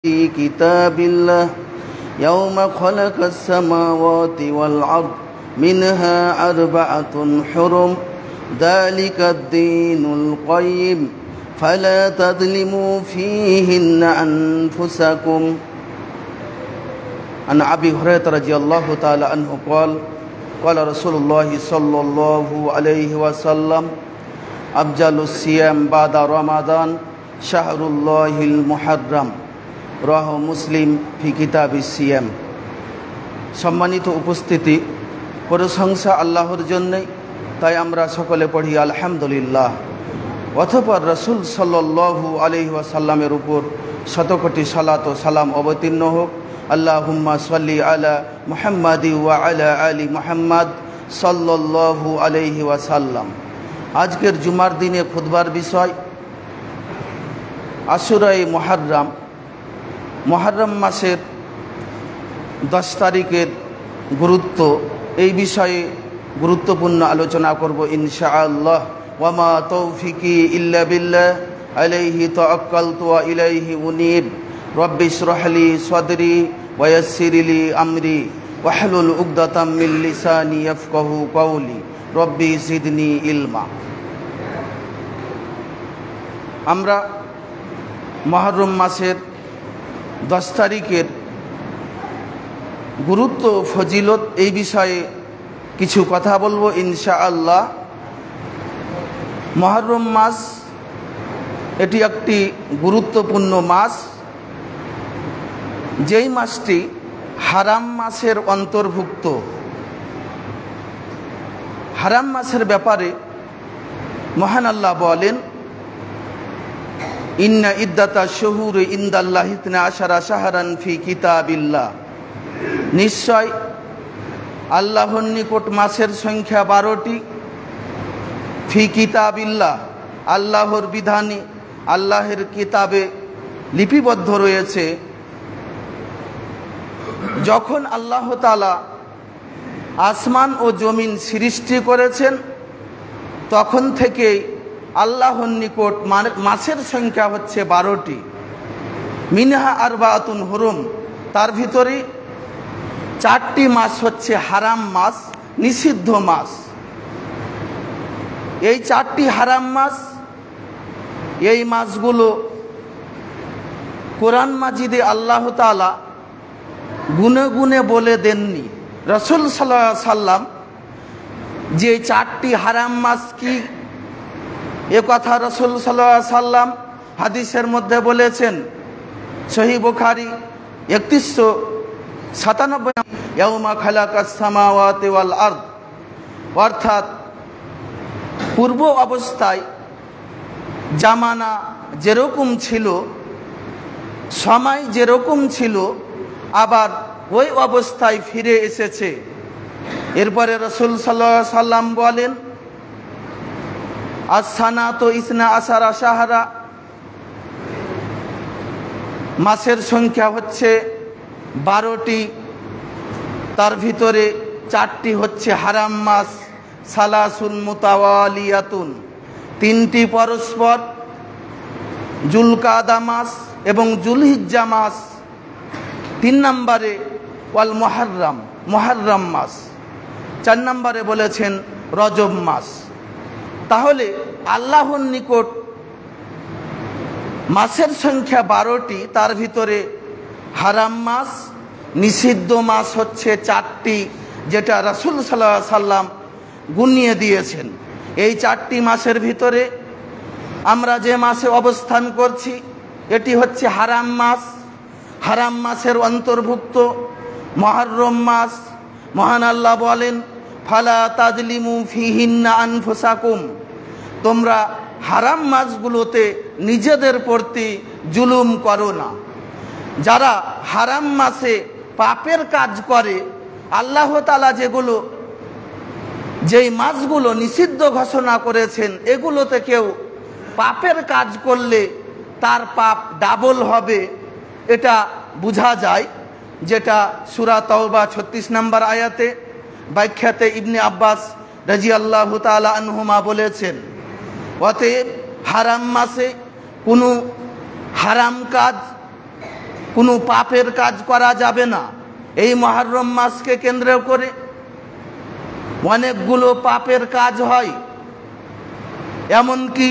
في كتاب الله يوم خلق السماوات والأرض منها أربعة حرم ذلك الدين القيم فلا تظلموا فيهن أنفسكم. عن أبي هريرة رضي الله تعالى عنه قال قال رسول الله صلى الله عليه وسلم أفضل الصيام بعد رمضان شهر الله المحرم রাহ মুসলিম ফি কিতাবিস সিয়াম। সম্মানিত উপস্থিতি, প্রশংসা আল্লাহর জন্যই, তাই আমরা সকলে পড়ি আলহামদুলিল্লাহ। অতঃপর রাসূল সাল্লাল্লাহু আলাইহি ওয়াসাল্লামের উপর শতকোটি সালাত ও সালাম অবতীর্ণ হোক। আল্লাহুম্মা সাল্লি আলা মুহাম্মাদি ওয়া আলা আলি মুহাম্মাদ সাল্লাল্লাহু আলাইহি ওয়াসাল্লাম। আজকের জুমার দিনে খুতবার বিষয় আশুরায়ে মুহররম। মুহররম মাসের 10 তারিখের গুরুত্ব, এই বিষয়ে গুরুত্বপূর্ণ আলোচনা করব ইনশাআল্লাহ। ওয়া মা তৌফিকি ইল্লা বিল্লাহ আলাইহি তাওয়াক্কালতু ওয়া ইলাইহি উনীব। রব্বি ইশরাহ লি সাদরি ওয়া ইয়াসসির লি আমরি ওয়াহলুল উকদাতাম মিন লিসানি ইয়াফকাহু কওলি রব্বি জিদনি ইলমা। আমরা মুহররম মাসের 10 তারিখের গুরুত্ব ফজিলত এই বিষয়ে কিছু কথা বলবো ইনশাআল্লাহ। মুহররম মাস এটি একটি গুরুত্বপূর্ণ মাস, যেই মাসটি হারাম মাসের অন্তর্ভুক্ত। হারাম মাসের ব্যাপারে মহান আল্লাহ বলেন, ইন্না ইদ্দাতা শুহুরি ইনদাল্লাহি 12 শাহরান ফি কিতাবিল্লাহ। নিশ্চয় আল্লাহর নিকট মাসের সংখ্যা 12টি। ফি কিতাবিল্লাহ, আল্লাহর বিধানে, আল্লাহর কিতাবে লিপিবদ্ধ রয়েছে। যখন আল্লাহ তাআলা আসমান ও জমিন সৃষ্টি করেছেন, তখন থেকেই আল্লাহর নিকট মাসের সংখ্যা হচ্ছে 12টি। মিনহা আরবাআতুন হুরুম, তার ভিতরে 4টি মাস হচ্ছে হারাম মাস, নিষিদ্ধ মাস। এই 4টি হারাম মাস, এই মাসগুলো কোরআন মাজিদে আল্লাহ তাআলা গুনে গুনে বলে দেননি। রাসূল সাল্লাল্লাহু আলাইহি সাল্লাম যে 4টি হারাম মাস কি, এ কথা রাসূল সাল্লাল্লাহু আলাইহি সাল্লাম হাদিসের মধ্যে বলেছেন। সহিহ বুখারী 3197, ইয়াউমা খালাকাস সামাওয়াতি ওয়াল আরদ, অর্থাৎ পূর্ব অবস্থায় জামানা যেরকম ছিল, সময় যেরকম ছিল, আবার ওই অবস্থায় ফিরে এসেছে। এরপরে রাসূল সাল্লাল্লাহু আলাইহি সাল্লাম বলেন, আস-সানাতু 12 শাহরা, মাসের সংখ্যা হচ্ছে 12টি। তার ভিতরে 4টি হচ্ছে হারাম মাস, সালাসুন মুতাওয়ালিয়াতুন, 3টি পরস্পর, জুলকাদা মাস এবং জুলহিজ্জা মাস। 3 নম্বরে ওয়াল মুহররম, মুহররম মাস। 4 নম্বরে বলেছেন রজব মাস। তাহলে আল্লাহর নিকট মাসের সংখ্যা 12টি, তার ভিতরে হারাম মাস, নিষিদ্ধ মাস হচ্ছে 4টি, যেটা রাসূল সাল্লাল্লাহু আলাইহি সাল্লাম গুনিয়ে দিয়েছেন। এই 4টি মাসের ভিতরে আমরা যে মাসে অবস্থান করছি, এটি হচ্ছে হারাম মাস। হারাম মাসের অন্তর্ভুক্ত মুহররম মাস। মহান আল্লাহ বলেন, ফালা তাজলিমু ফিহিন্না আনফুসাকুম, তোমরা হারাম মাসগুলোতে নিজেদের প্রতি জুলুম করো না। যারা হারাম মাসে পাপের কাজ করে, আল্লাহ তাআলা যেই মাসগুলো নিষিদ্ধ ঘোষণা করেছেন, এগুলোতে কেউ পাপের কাজ করলে তার পাপ ডাবল হবে, এটা বোঝা যায়। যেটা সূরা তাওবা 36 নম্বর আয়াতে ব্যাখ্যাতে ইবনে আব্বাস রাদিয়াল্লাহু তাআলা আনহুমা বলেছেন, অতএব হারাম মাসে কোনো হারাম কাজ কোনো পাপের কাজ করা যাবে না। এই মুহররম মাসকে কেন্দ্র করে অনেকগুলো পাপের কাজ হয়, এমনকি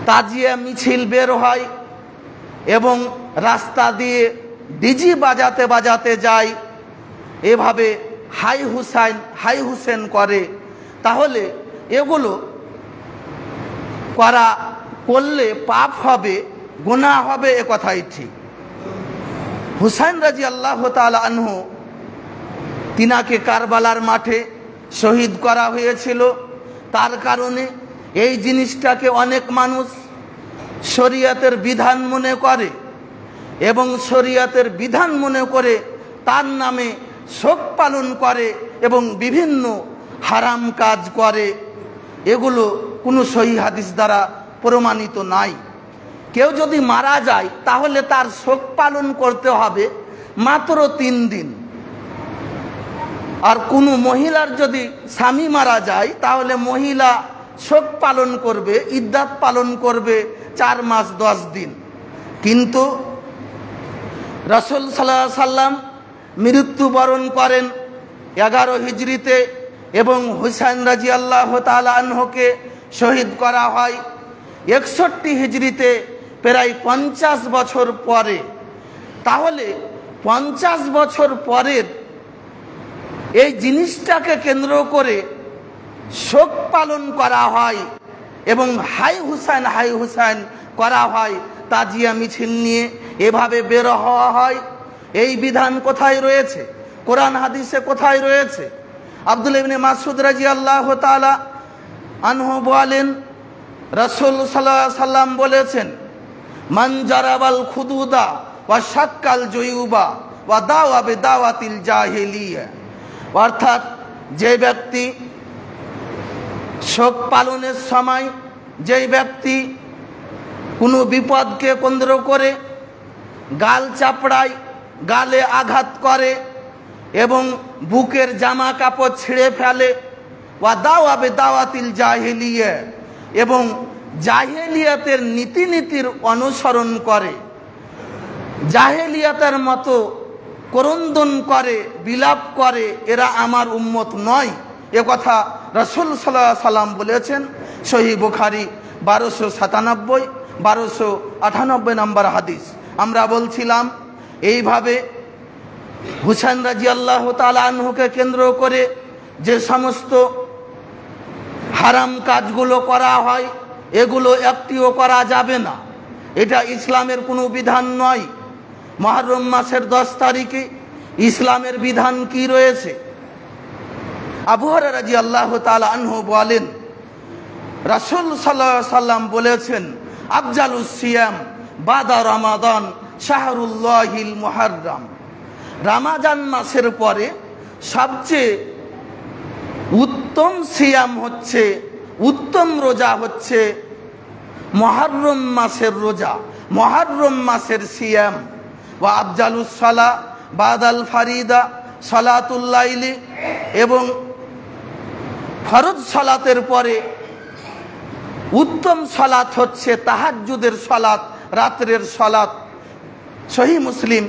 তাজিয়া মিছিল বের হয় এবং রাস্তা দিয়ে ডিজি বাজাতে বাজাতে যায়, এভাবে হাই হুসাইন হাই হুসেন করে। তাহলে এগুলো করলে পাপ হবে, গুনাহ হবে, এ কথাই ঠিক। হুসাইন রাদিয়াল্লাহু তাআলা আনহু, তিনাকে কারবালার মাঠে শহীদ করা হয়েছিল। তার কারণে এই জিনিসটাকে অনেক মানুষ শরীয়তের বিধান মনে করে এবং শরীয়তের বিধান মনে করে তার নামে শোক পালন করে এবং বিভিন্ন হারাম কাজ করে। এগুলো কোনো সহিহ হাদিস দ্বারা প্রমাণিত নাই। কেউ যদি মারা যায় তাহলে তার শোক পালন করতে হবে মাত্র 3 দিন। আর কোনো মহিলার যদি স্বামী মারা যায় তাহলে মহিলা শোক পালন করবে, ইদ্দাত পালন করবে 4 মাস 10 দিন। কিন্তু রাসূল সাল্লাল্লাহু আলাইহি সাল্লাম মৃত্যুবরণ করেন 11 হিজরিতে এবং হুসাইন রাদিয়াল্লাহু তাআলা আনহুকে শহীদ করা হয় 61 হিজরিতে, প্রায় 50 বছর পরে। তাহলে 50 বছর পরের এই জিনিসটাকে কেন্দ্র করে শোক পালন করা হয় এবং হাই হুসাইন করা হয়, তাজিয়া মিছিল নিয়ে এভাবে বের হওয়া হয়। এই বিধান কোথায় রয়েছে? কোরআন হাদিসে কোথায় রয়েছে? আব্দুল্লাহ ইবনে মাসউদ রাদিয়াল্লাহু তাআলা আনহু বলেন, রাসূল সাল্লাল্লাহু আলাইহি সাল্লাম বলেছেন, মান জারাবাল খুদুদা ওয়া শাক্কাল জুয়ুবা ওয়া দাওয়া বিদাওয়াতিল জাহিলিয়া। অর্থাৎ যে ব্যক্তি শোক পালনের সময় যেই ব্যক্তি কোনো বিপদকে কেন্দ্র করে গাল চাপড়ায়, গালে আঘাত করে এবং বুকের জামা কাপড় ছিঁড়ে ফেলে, ওয়া দাওয়া বিদাওয়াতিল জাহিলিয়া, এবং জাহেলিয়াতের নীতিনীতির অনুসরণ করে, জাহেলিয়াতের মতো ক্রন্দন করে, বিলাপ করে, এরা আমার উম্মত নয়। এ কথা রাসূল সাল্লাল্লাহু আলাইহি সাল্লাম বলেছেন। সহিহ বুখারী 1297 1298 নম্বর হাদিস। আমরা বলছিলাম এইভাবে হুসাইন রাদিয়াল্লাহু তাআলা আনহুকে কেন্দ্র করে যে সমস্ত হারাম কাজগুলো করা হয় এগুলো একটিও করা যাবে না। এটা ইসলামের কোনো বিধান নয়। মুহররম মাসের 10 তারিখে ইসলামের বিধান কি রয়েছে? আবু হুরায়রা রাদিয়াল্লাহু তাআলা আনহু বলেন, রাসূল সাল্লাল্লাহু আলাইহি সাল্লাম বলেছেন, আফজালুস সিয়াম বাদা রমাদান শাহরুল্লাহিল মুহাররম। রমাজান মাসের পরে সবচেয়ে উত্তম সিয়াম হচ্ছে, উত্তম রোজা হচ্ছে মুহররম মাসের রোজা, মুহররম মাসের সিয়াম। ওয়া আফজালুস সালা বাদাল ফারিদা সালাতুল লাইলি, এবং ফরজ সালাতের পরে উত্তম সালাত হচ্ছে তাহাজ্জুদের সালাত, রাতের সালাত। সহিহ মুসলিম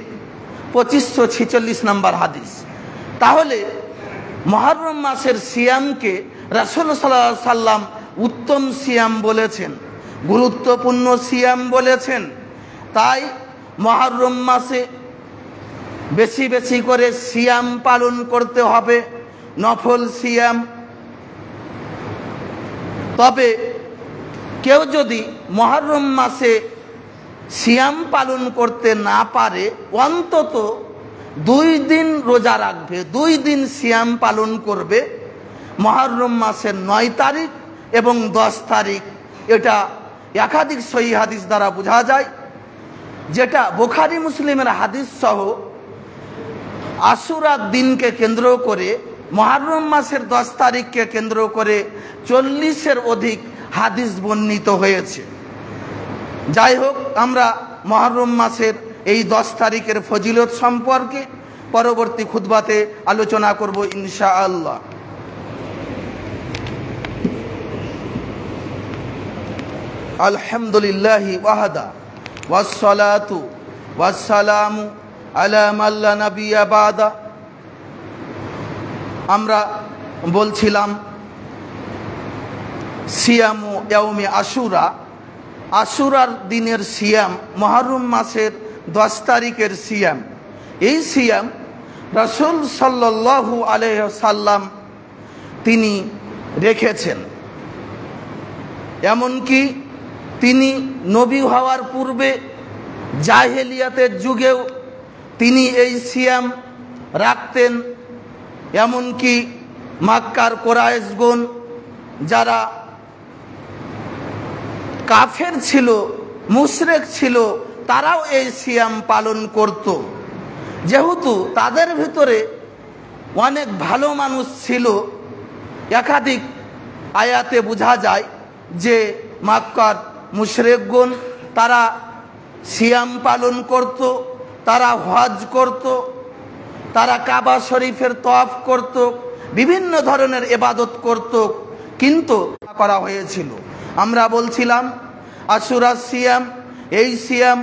2546 নম্বর হাদিস। তাহলে মুহররম মাসের সিয়ামকে রাসূল সাল্লাল্লাহু আলাইহি সাল্লাম উত্তম সিয়াম বলেছেন, গুরুত্বপূর্ণ সিয়াম বলেছেন। তাই মুহররম মাসে বেশি বেশি করে সিয়াম পালন করতে হবে, নফল সিয়াম। তবে কেউ যদি মুহররম মাসে সিয়াম পালন করতে না পারে, অন্তত 2 দিন রোজা রাখবে, 2 দিন সিয়াম পালন করবে মুহররম মাসের 9 তারিখ এবং 10 তারিখ। এটা একাধিক সহিহ হাদিস দ্বারা বোঝা যায়, যেটা বুখারী মুসলিমের হাদিস সহ আশুরার দিনকে কেন্দ্র করে, মুহররম মাসের 10 তারিখকে কেন্দ্র করে 40-এর অধিক হাদিস বর্ণিত হয়েছে। যাই হোক, আমরা মুহররম মাসের এই 10 তারিখের ফজিলত সম্পর্কে পরবর্তী খুতবাতে আলোচনা করব ইনশাআল্লাহ। আলহামদুলিল্লাহি ওয়াহদা ওয়াসসালাতু ওয়াসসালামু আলা মান লা নাবিয়্যা বাদা। আমরা বলছিলাম সিয়ামু ইয়াউমি আশুরা, আশুরার দিনের সিয়াম, মুহররম মাসের 10 তারিখের সিয়াম। এই সিয়াম রাসূল সাল্লাল্লাহু আলাইহি ওয়াসাল্লাম তিনি রেখেছেন। এমনকি তিনি নবী হওয়ার পূর্বে জাহেলিয়াতের যুগেও তিনি এই সিয়াম রাখতেন। এমনকি মক্কার কুরাইশগণ যারা কাফের ছিল, মুশরিক ছিল, তারাও এই সিয়াম পালন করত। যেহেতু তাদের ভিতরে অনেক ভালো মানুষ ছিল, একাধিক আয়াতে বোঝা যায় যে মক্কার মুশরিকগণ তারা সিয়াম পালন করত, তারা হজ করত, তারা কাবা শরীফের তওয়াফ করত, বিভিন্ন ধরনের ইবাদত করত, কিন্তু করা হয়েছিল। আমরা বলছিলাম আশুরা সিয়াম, এই সিয়াম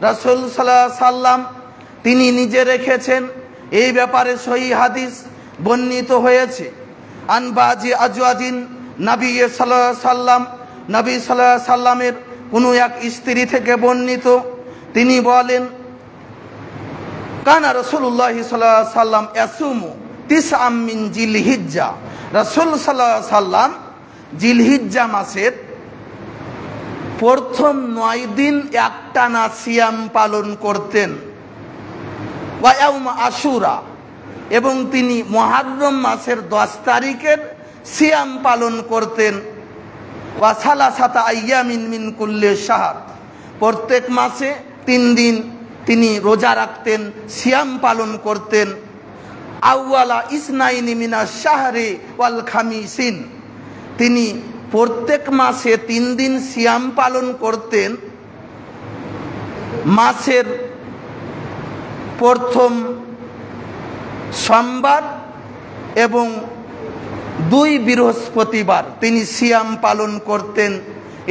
রাসূল সাল্লাল্লাহু আলাইহি সাল্লাম তিনি নিজে রেখেছেন। এই ব্যাপারে সহিহ হাদিস বর্ণিত হয়েছে। আনবাজি আজওয়াজিন নবী সাল্লাল্লাহু আলাইহি সাল্লাম, নবী সাল্লাল্লাহু আলাইহি সাল্লামের কোনো এক স্ত্রী থেকে বর্ণিত, তিনি বলেন কানা রাসূলুল্লাহ সাল্লাল্লাহু আলাইহি সাল্লাম ইয়াসুমু তিসআম মিন জিলহিজ্জা। রাসূল সাল্লাল্লাহু আলাইহি সাল্লাম জিলহিজ্জা মাসের প্রথম 9 দিন একটানা সিয়াম পালন করতেন। ওয়া ইয়াউম আশুরা, এবং তিনি মুহররম মাসের 10 তারিখের সিয়াম পালন করতেন। ওয়া সালাসাতা আইয়ামিন মিন কুল্লি শাহর, প্রত্যেক মাসে 3 দিন তিনি রোজা রাখতেন, সিয়াম পালন করতেন। আউয়ালা ইসনাইনি মিনাশ শাহরি ওয়াল খামিসিন, তিনি প্রত্যেক মাসে 3 দিন সিয়াম পালন করতেন। মাসের প্রথম সোমবার এবং 2 বৃহস্পতিবার তিনি সিয়াম পালন করতেন।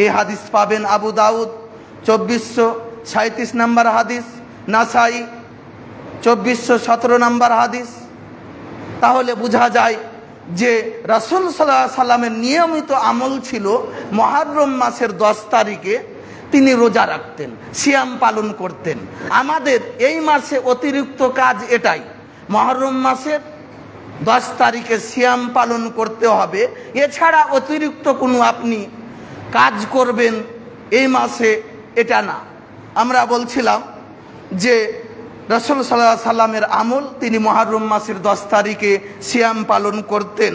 এই হাদিস পাবেন আবু দাউদ 2437 নম্বর হাদিস, নাসাই 2417 নম্বর হাদিস। তাহলে বোঝা যায় যে রাসূল সাল্লাল্লাহু আলাইহি সাল্লামের নিয়মিত আমল ছিল মুহররম মাসের 10 তারিখে তিনি রোজা রাখতেন, সিয়াম পালন করতেন। আমাদের এই মাসে অতিরিক্ত কাজ এটাই, মুহররম মাসের 10 তারিখে সিয়াম পালন করতে হবে। এছাড়া অতিরিক্ত কোনো আপনি কাজ করবেন এই মাসে, এটা না। আমরা বলছিলাম যে রাসূল সাল্লাল্লাহু আলাইহি সাল্লামের আমল, তিনি মুহররম মাসের 10 তারিখে সিয়াম পালন করতেন।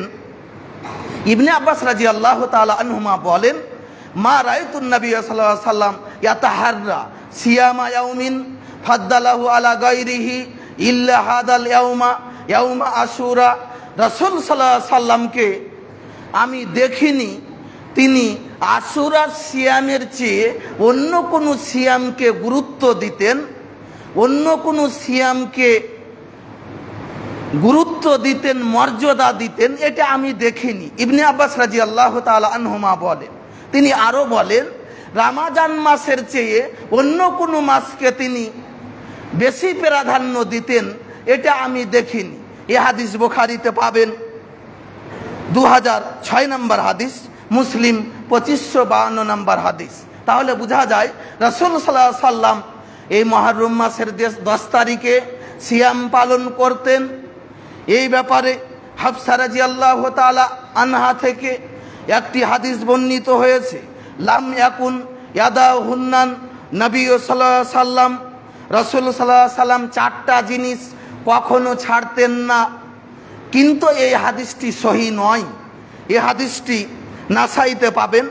ইবনে আব্বাস রাদিয়াল্লাহু তাআলা আনহুমা বলেন, মা রাআইতুন নবী সাল্লাল্লাহু আলাইহি সাল্লাম ইয়াতাহাররা সিয়ামা ইয়াউমিন ফাদ্দালাহু আলা গায়রিহি ইল্লা হাদাল ইয়াউমা আশুরা। রাসূল সাল্লাল্লাহু আলাইহি সাল্লামকে আমি দেখিনি তিনি আশুরার সিয়ামের চেয়ে অন্য কোনো সিয়ামকে গুরুত্ব দিতেন, অন্য কোনো সিয়ামকে গুরুত্ব দিতেন, মর্যাদা দিতেন, এটা আমি দেখিনি। ইবনে আব্বাস রাদিয়াল্লাহু তাআলা আনহুমা বলেন, তিনি আরো বলেন রমজান মাসের চেয়ে অন্য কোনো মাসকে তিনি বেশি প্রাধান্য দিতেন, এটা আমি দেখিনি। এই হাদিস বুখারীতে পাবেন 2006 নম্বর হাদিস, মুসলিম 2552 নম্বর হাদিস। তাহলে বোঝা যায় রাসূল সাল্লাল্লাহু আলাইহি সাল্লাম এই মুহররম মাসের 10 তারিখে সিয়াম পালন করতেন। এই ব্যাপারে হাফসা রাদিয়াল্লাহু তাআলা আনহা থেকে একটি হাদিস বর্ণিত হয়েছে, লাম ইয়াকুন ইয়াদাহুন্নান নবী সাল্লাল্লাহু আলাইহি সাল্লাম, রাসূল সাল্লাল্লাহু আলাইহি সাল্লাম 4টা জিনিস কখনো ছাড়তেন না। কিন্তু এই হাদিসটি সহিহ নয়। এই হাদিসটি নাসাইতে পাবেন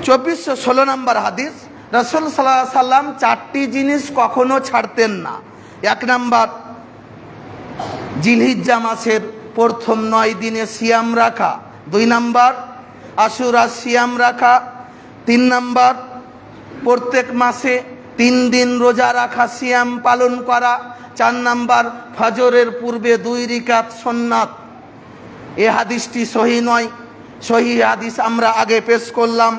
2416 নম্বর হাদিস। রাসূল সাল্লাল্লাহু আলাইহি সাল্লাম 4টি জিনিস কখনো ছাড়তেন না। 1 নম্বর জিলহিজ্জা মাসের প্রথম 9 দিনে সিয়াম রাখা, 2 নম্বর আশুরা সিয়াম রাখা, 3 নম্বর প্রত্যেক মাসে 3 দিন রোজা রাখা, সিয়াম পালন করা, 4 নম্বর ফজরের পূর্বে 2 রাকাত সুন্নাত। এই হাদিসটি সহিহ নয়। সহিহ হাদিস আমরা আগে পেশ করলাম।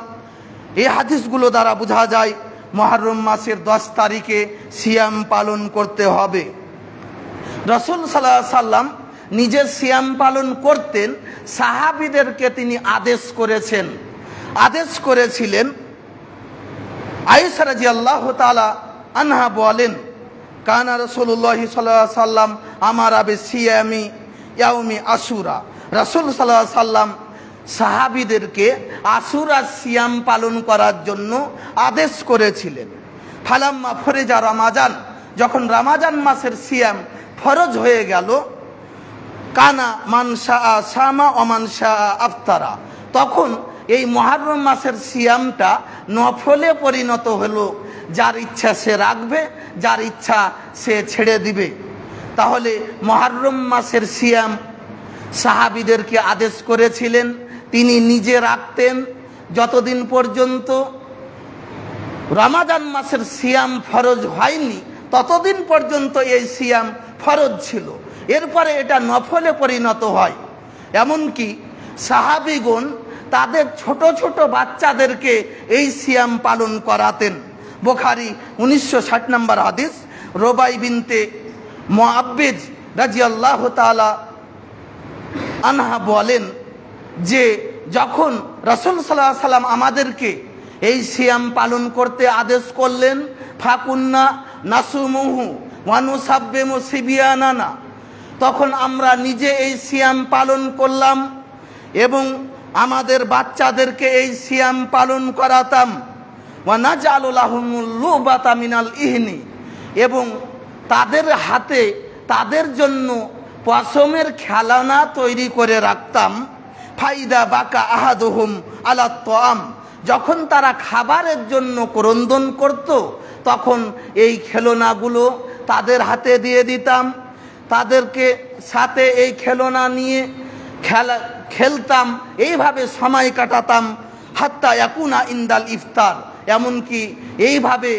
এই হাদিসগুলো দ্বারা বোঝা যায় মুহররম মাসের 10 তারিখে সিয়াম পালন করতে হবে। রাসূল সাল্লাল্লাহু আলাইহি সাল্লাম নিজে সিয়াম পালন করতেন, সাহাবীদেরকে তিনি আদেশ করেছিলেন। আয়েশা রাদিয়াল্লাহু তাআলা আনহা বলেন, কানা রাসূলুল্লাহ সাল্লাল্লাহু আলাইহি সাল্লাম আমারা বিসিয়ামি ইয়াউমি আশুরা। রাসূল সাল্লাল্লাহু আলাইহি সাল্লাম সাহাবীদেরকে আশুরার সিয়াম পালন করার জন্য আদেশ করেছিলেন। ফালাম্মা ফরজা রমাজান, যখন রমাজান মাসের সিয়াম ফরজ হয়ে গেল, কানা মান শাআ শামা ওয়া মান শাআ আফতারা, তখন এই মুহররম মাসের সিয়ামটা নফলে পরিণত হলো। যার ইচ্ছা সে রাখবে, যার ইচ্ছা সে ছেড়ে দিবে। তাহলে মুহররম মাসের সিয়াম সাহাবীদেরকে আদেশ করেছিলেন, তিনি নিজে রাখতেন যতদিন পর্যন্ত রমাজান মাসের সিয়াম ফরজ হয়নি, ততদিন পর্যন্ত এই সিয়াম ফরজ ছিল। এরপরে এটা নফলে পরিণত হয়। এমনকি সাহাবীগণ তাদের ছোট ছোট বাচ্চাদেরকে এই সিয়াম পালন করাতেন। বুখারী 1960 নম্বর হাদিস, রবাই বিনতে মুআব্বিজ রাদিয়াল্লাহু তাআলা আনহা বলেন যে যখন রাসূল সাল্লাল্লাহু আলাইহি সাল্লাম আমাদেরকে এই সিয়াম পালন করতে আদেশ করলেন, ফাকুন্না নাসুমুহু ওয়া নুসাব্বিমু সিবিয়ানানা, তখন আমরা নিজে এই সিয়াম পালন করলাম এবং আমাদের বাচ্চাদেরকে এই সিয়াম পালন করাতাম। ওয়া নাজআলু লাহুমুল লুবাতা মিনাল ইহনি, এবং তাদের হাতে তাদের জন্য পশমের খেলনা তৈরি করে রাখতাম। ফাইদা বাকা আহাদুহুম আলা তাআম, যখন তারা খাবারের জন্য ক্রন্দন করত, তখন এই খেলনাগুলো তাদের হাতে দিয়ে দিতাম, তাদেরকে সাথে এই খেলনা নিয়ে খেলতাম, এইভাবে সময় কাটাতাম। হাত্তা ইয়াকুনা ইনদাল ইফতার, এমনকি এইভাবে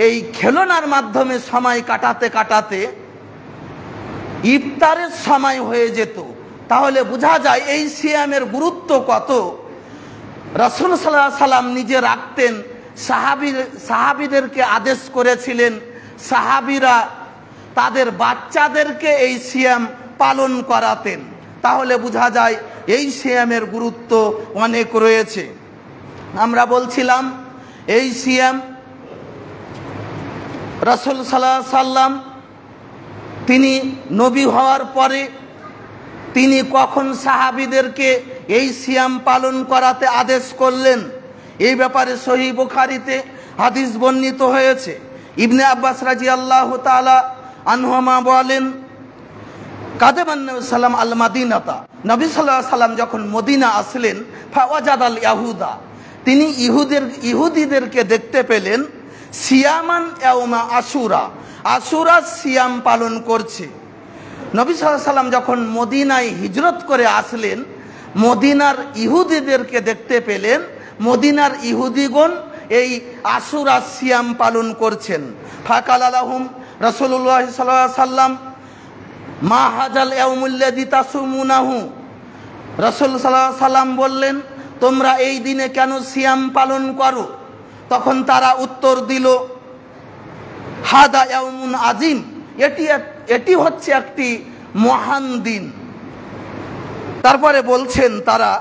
এই খেলনার মাধ্যমে সময় কাটাতে কাটাতে ইফতারের সময় হয়ে যেত। তাহলে বোঝা যায় এই সিয়ামের গুরুত্ব কত। রাসূল সাল্লাল্লাহু আলাইহি সাল্লাম নিজে রাখতেন, সাহাবীদেরকে আদেশ করেছিলেন, সাহাবীরা তাদের বাচ্চাদেরকে এই সিয়াম পালন করাতেন। তাহলে বোঝা যায় এই সিয়ামের গুরুত্ব অনেক রয়েছে। আমরা বলছিলাম এই সিয়াম রাসূল সাল্লাল্লাহু আলাইহি সাল্লাম তিনি নবী হওয়ার পরে তিনি কখন সাহাবীদেরকে এই সিয়াম পালন করাতে আদেশ করলেন, এই ব্যাপারে সহিহ বুখারীতে হাদিস বর্ণিত হয়েছে। ইবনে আব্বাস রাদিয়াল্লাহু তাআলা আনহুমা বলেন, কাদামান নবী সাল্লাম আল মাদিনাতা, নবী সাল্লাল্লাহু আলাইহি সাল্লাম যখন মদিনা আসলেন, ফাওয়াজাদাল ইয়াহুদা, তিনি ইহুদিদেরকে দেখতে পেলেন, সিয়ামান ইয়াউমা আশুরা, আশুরার সিয়াম পালন করছে। নবী সাল্লাল্লাহু আলাইহি সাল্লাম যখন মদিনায় হিজরত করে আসলেন, মদিনার ইহুদিদেরকে দেখতে পেলেন, মদিনার ইহুদিগণ এই আশুরার সিয়াম পালন করছেন। ফাকালা লাহুম রাসূলুল্লাহ সাল্লাল্লাহু আলাইহি সাল্লাম মা হাজাল ইয়াউমুল্লাযী তাসুমুনাহু, রাসূল সাল্লাল্লাহু আলাইহি সাল্লাম বললেন, তোমরা এই দিনে কেন সিয়াম পালন করো? তখন তারা উত্তর দিল, হাদা ইয়াউমুন আজিম, এটি হচ্ছে একটি মহান দিন। তারপরে বলছেন তারা,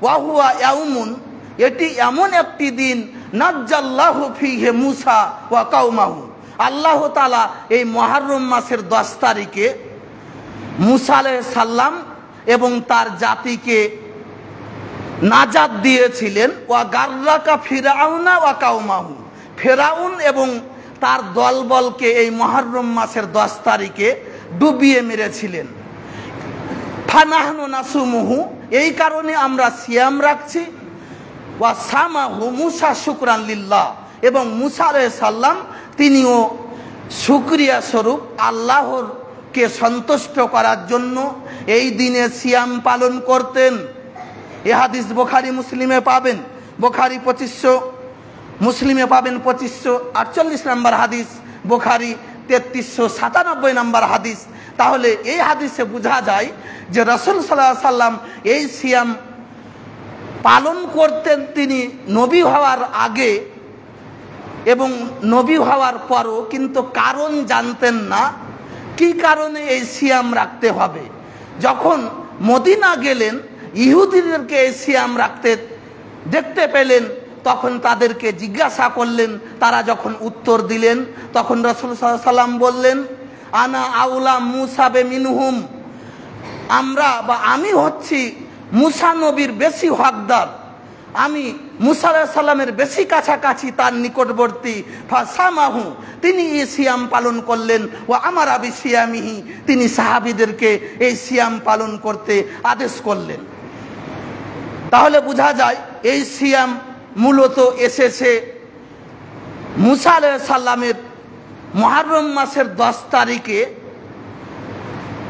ওয়াহুয়া ইয়াউমুন, এটি এমন একটি দিন, নাজ্জাল্লাহু ফীহি মূসা ওয়া কাওমাহু, আল্লাহ তাআলা এই মুহররম মাসের 10 তারিখে মূসা আলাইহিস সালাম এবং তার জাতিকে নাজাত দিয়েছিলেন। ওয়া গাররাকা ফিরআউনা ওয়া কাওমাহু, ফিরআউন এবং তার দলবলকে এই মুহররম মাসের 10 তারিখে ডুবিয়ে মেরেছিলেন। ফানাহনু নাসুমুহু, এই কারণে আমরা সিয়াম রাখছি। ওয়া সামাহু মূসা শুকরান লিল্লাহ, এবং মূসা আলাইহিস সালাম তিনিও শুকরিয়া স্বরূপ আল্লাহরকে সন্তুষ্ট করার জন্য এই দিনে সিয়াম পালন করতেন। এ হাদিস বুখারী মুসলিমে পাবেন, বুখারী 2500, মুসলিমে পাবেন 2548 নম্বর হাদিস, বুখারী 3397 নম্বর হাদিস। তাহলে এই হাদিসে বোঝা যায় যে রাসূল সাল্লাল্লাহু আলাইহি সাল্লাম এই সিয়াম পালন করতেন তিনি নবী হওয়ার আগে। এবং নবী হওয়ার পরও কিন্তু কারণ জানতেন না, কি কারণে এই সিয়াম রাখতে হবে। যখন মদিনা গেলেন, ইহুদিদেরকে এই সিয়াম রাখতে দেখতে পেলেন, তখন তাদেরকে জিজ্ঞাসা করলেন। তারা যখন উত্তর দিলেন, তখন রাসূল সাল্লাল্লাহু আলাইহি সাল্লাম বললেন, আনা আউলা মুসা বে মিনহুম, আমি হচ্ছি মুসা নবীর বেশি হকদার, আমি মুসা আলাইহিস সালামের বেশি কাছাকাছি, তার নিকটবর্তী। ফাসামাহু, তিনি এই সিয়াম পালন করলেন। ও আমার আবি সিয়ামিহি, তিনি সাহাবীদেরকে এই সিয়াম পালন করতে আদেশ করলেন। তাহলে বোঝা যায় এই সিয়াম মূলত এসেছে মুসা আলাইহিস সালামের মুহররম মাসের 10 তারিখে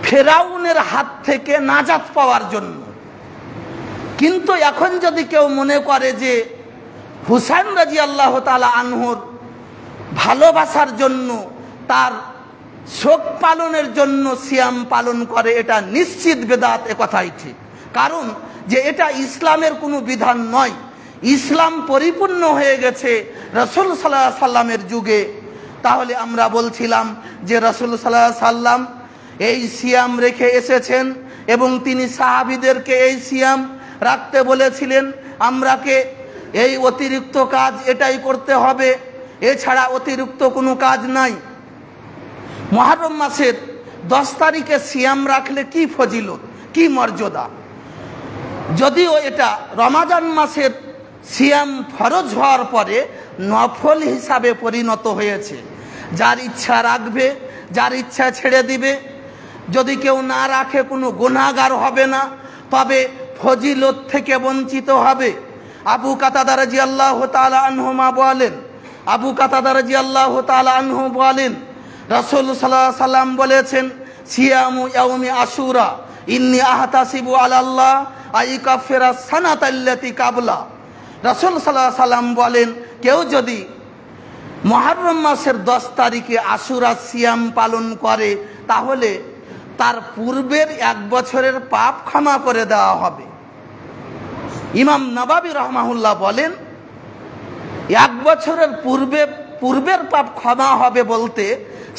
ফেরাউনের হাত থেকে নাজাত পাওয়ার জন্য। কিন্তু এখন যদি কেউ মনে করে যে হুসাইন রাদিয়াল্লাহু তাআলা আনহুর ভালোবাসার জন্য, তার শোক পালনের জন্য সিয়াম পালন করে, এটা নিশ্চিত বেদাত, কথাই ঠিক। কারণ যে এটা ইসলামের কোনো বিধান নয়। ইসলাম পরিপূর্ণ হয়ে গেছে রাসূল সাল্লাল্লাহু আলাইহি সাল্লামের যুগে। তাহলে আমরা বলছিলাম যে রাসূল সাল্লাল্লাহু আলাইহি সাল্লাম এই সিয়াম রেখে এসেছেন এবং তিনি সাহাবীদেরকে এই সিয়াম রাখতে বলেছিলেন। আমরাকে এই অতিরিক্ত কাজ এটাই করতে হবে, এছাড়া অতিরিক্ত কোনো কাজ নাই। মুহররম মাসের 10 তারিখে সিয়াম রাখলে কি ফজিলত, কি মর্যাদা। যদিও এটা রমাদান মাসের সিয়াম ফরজ হওয়ার পরে নফল হিসাবে পরিণত হয়েছে। যার ইচ্ছা রাখবে, যার ইচ্ছা ছেড়ে দিবে। যদি কেউ না রাখে কোনো গুনাহগার হবে না, তবে ফজিলত থেকে বঞ্চিত হবে। আবু কাতাদা রাদিয়াল্লাহু তাআলা আনহুমা বলেন, আবু কাতাদা রাদিয়াল্লাহু তাআলা আনহু বলেন, রাসূল সাল্লাল্লাহু আলাইহি সাল্লাম বলেছেন, সিয়ামু ইয়াউমি আশুরা ইন্নী আহতাসিবু আলাল্লাহ আইকাফিরা সানাতাল্লাতি কাবলা। রাসূল সাল্লাল্লাহু আলাইহি সাল্লাম বলেন, কেউ যদি মুহররম মাসের 10 তারিখে আশুরা সিয়াম পালন করে, তাহলে তার পূর্বের 1 বছরের পাপ ক্ষমা করে দেওয়া হবে। ইমাম নববী রাহমাহুল্লাহ বলেন, 1 বছরের পূর্বের পাপ ক্ষমা হবে বলতে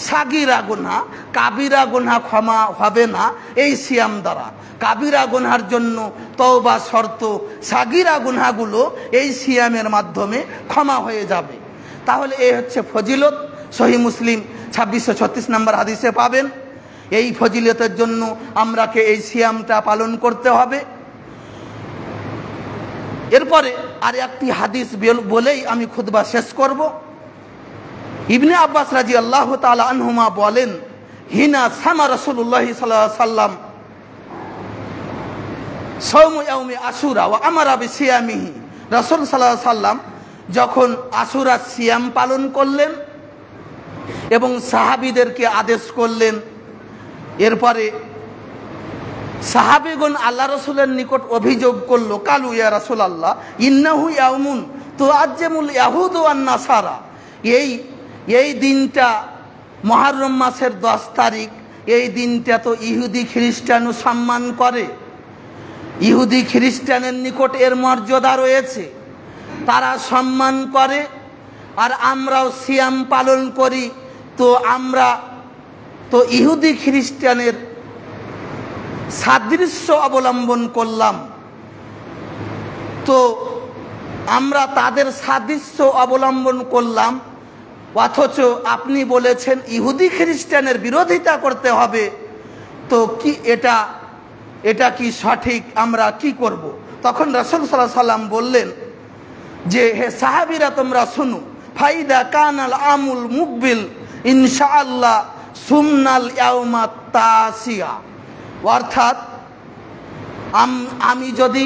সাগীরা গুনাহ, কাবিরা গুনাহ ক্ষমা হবে না এই সিয়াম দ্বারা। কাবিরা গুনাহের জন্য তওবা শর্ত, সাগীরা গুনাহগুলো এই সিয়ামের মাধ্যমে ক্ষমা হয়ে যাবে। তাহলে এই হচ্ছে ফজিলত। সহিহ মুসলিম 2636 নম্বর হাদিসে পাবেন। এই ফজিলতের জন্য আমরাকে এই সিয়ামটা পালন করতে হবে। এরপরে আর একটি হাদিস বলেই আমি খুতবা শেষ করব। ইবনে আব্বাস রাদিয়াল্লাহু তাআলা আনহুমা বলেন, হিনা সামা রাসূলুল্লাহ সাল্লাল্লাহু আলাইহি সাল্লাম সাওমু ইয়াউমি আশুরা ওয়া আমারা বিসিয়ামিহি। রাসূল সাল্লাল্লাহু আলাইহি সাল্লাম যখন আশুরা সিয়াম পালন করলেন এবং সাহাবীদেরকে আদেশ করলেন, এরপরে সাহাবীগণ আল্লাহ রাসূলের নিকট অভিযোগ করলো, কালু ইয়া রাসূলুল্লাহ ইন্নাহু ইয়াউমুন তুআজ্জামুল ইয়াহুদু ওয়ান নাসারা। এই দিনটা মুহররম মাসের 10 তারিখ, এই দিনটা তো ইহুদি খ্রিস্টানও সম্মান করে। ইহুদি খ্রিস্টানের নিকট এর মর্যাদা রয়েছে, তারা সম্মান করে। আর আমরাও সিয়াম পালন করি, তো আমরা তো ইহুদি খ্রিস্টানের সাদৃশ্য অবলম্বন করলাম। তো আমরা তাদের সাদৃশ্য অবলম্বন করলাম, অথচ আপনি বলেছেন ইহুদি খ্রিস্টানের বিরোধিতা করতে হবে। তো কি এটা কি সঠিক? আমরা কি করব? তখন রাসূল সাল্লাল্লাহু আলাইহি সাল্লাম বললেন যে, হে সাহাবীরা তোমরা শুনো, ফাইদা কানাল আমুল মুকবিল ইনশাআল্লাহ সুমনাল ইয়াউমা তাসিয়া। অর্থাৎ আমি যদি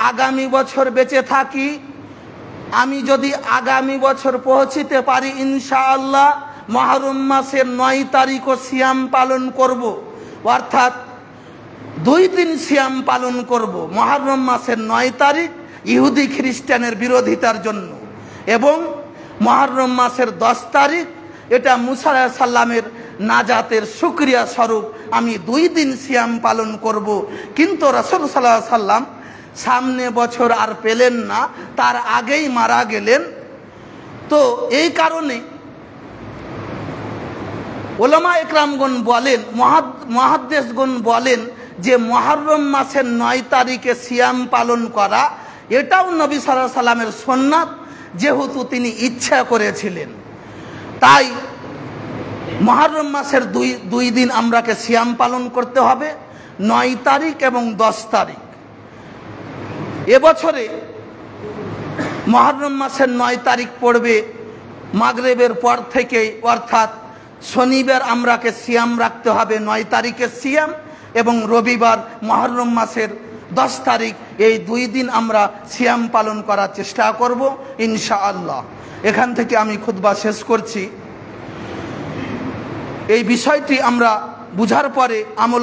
আগামী বছর বেঁচে থাকি, আমি যদি আগামী বছর পৌঁছিতে পারি, ইনশাআল্লাহ মুহররম মাসের 9 তারিখও সিয়াম পালন করব। অর্থাৎ 2 দিন সিয়াম পালন করব। মুহররম মাসের 9 তারিখ ইহুদি খ্রিস্টানের বিরোধিতার জন্য, এবং মুহররম মাসের 10 তারিখ এটা মুসা আলাইহিস সালামের নাজাতের শুকরিয়া স্বরূপ আমি 2 দিন সিয়াম পালন করব। কিন্তু রাসূল সাল্লাল্লাহু আলাইহি সাল্লাম সামনে বছর আর পেলেন না, তার আগেই মারা গেলেন। তো এই কারণে ওলামা একরামগণ বলেন, মুহাদ্দিসগণ বলেন যে মুহররম মাসের 9 তারিখে সিয়াম পালন করা এটাও নবী সাল্লাল্লাহু আলাইহি সাল্লামের সুন্নাত, যেহেতু তিনি ইচ্ছা করেছিলেন। তাই মুহররম মাসের দুই দিন আমরাকে সিয়াম পালন করতে হবে, 9 তারিখ এবং 10 তারিখ। এবছরে মুহররম মাসের 9 তারিখ পড়বে মাগরিবের পর থেকে, অর্থাৎ শনিবার আমরাকে সিয়াম রাখতে হবে 9 তারিখের সিয়াম, এবং রবিবার মুহররম মাসের 10 তারিখ, এই 2 দিন আমরা সিয়াম পালন করার চেষ্টা করব ইনশাআল্লাহ। এখান থেকে আমি খুতবা শেষ করছি। এই বিষয়টি আমরা বুঝার পরে আমল